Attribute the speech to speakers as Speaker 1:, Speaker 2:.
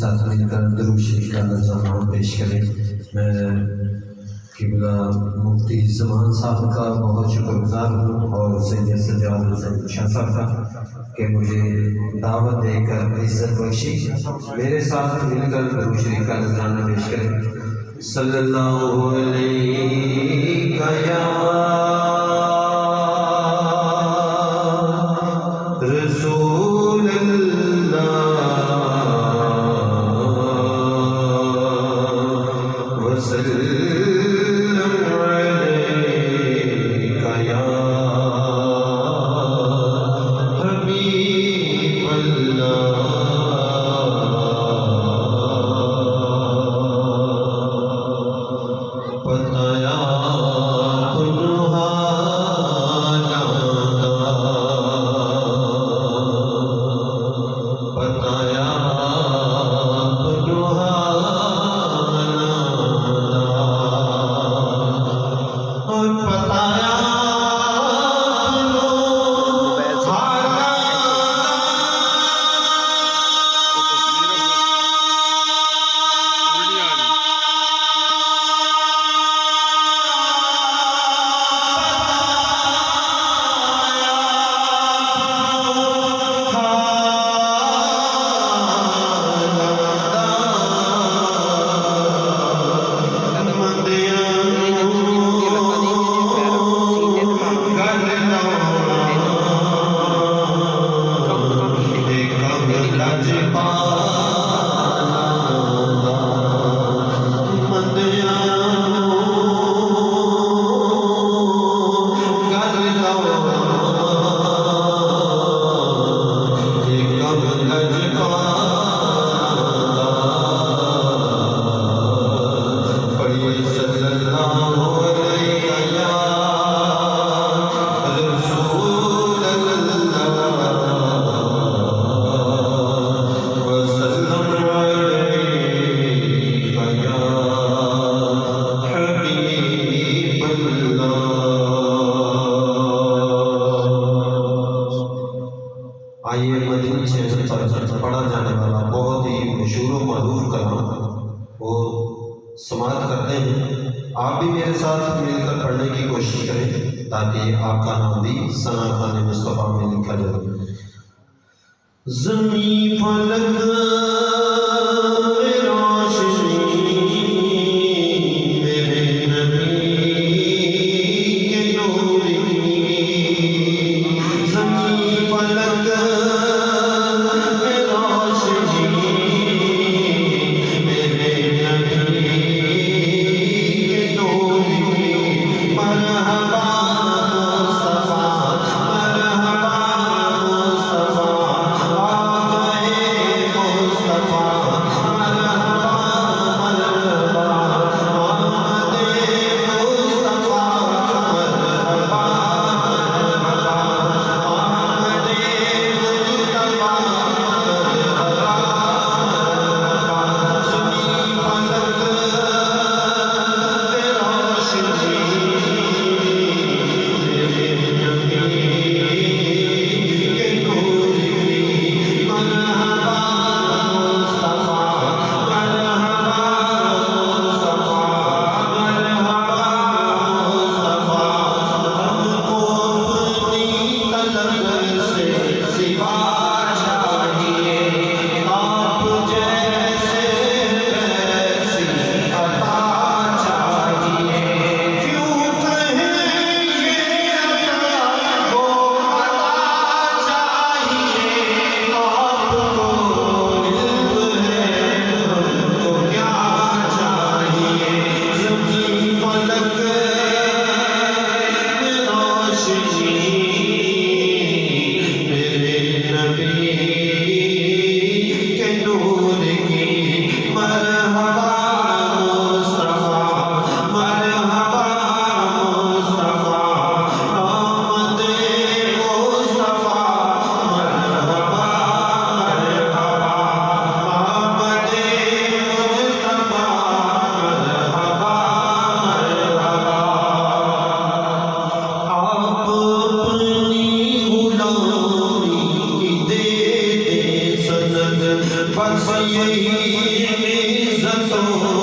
Speaker 1: साथ मिलकर दुरूद शरीफ का नज़राना पेश करें। मैं किबला मुफ्ती ज़मान साहब का बहुत शुक्रगुज़ार हूँ और सैयद सज्जाद हुसैन शाह साहब का कि मुझे दावत देकर इज्जत बख्शी। मेरे साथ मिलकर दुरूद शरीफ का नज़राना पेश करें। सल्लल्लाहु अलैहि या रसूल अल्लाह वसल्लम अलैका या हबीब अल्लाह। बताया आइए मदीनी चैनल पर पढ़ा जाने वाला बहुत ही मशहूर व मरूफ कलाम वो समाप्त करते हैं। आप भी मेरे साथ मिलकर पढ़ने की कोशिश करें ताकि आपका नाम भी सना खाने मुस्तफ़ा में लिखा जाए। ज़मीं फलक इज्जतों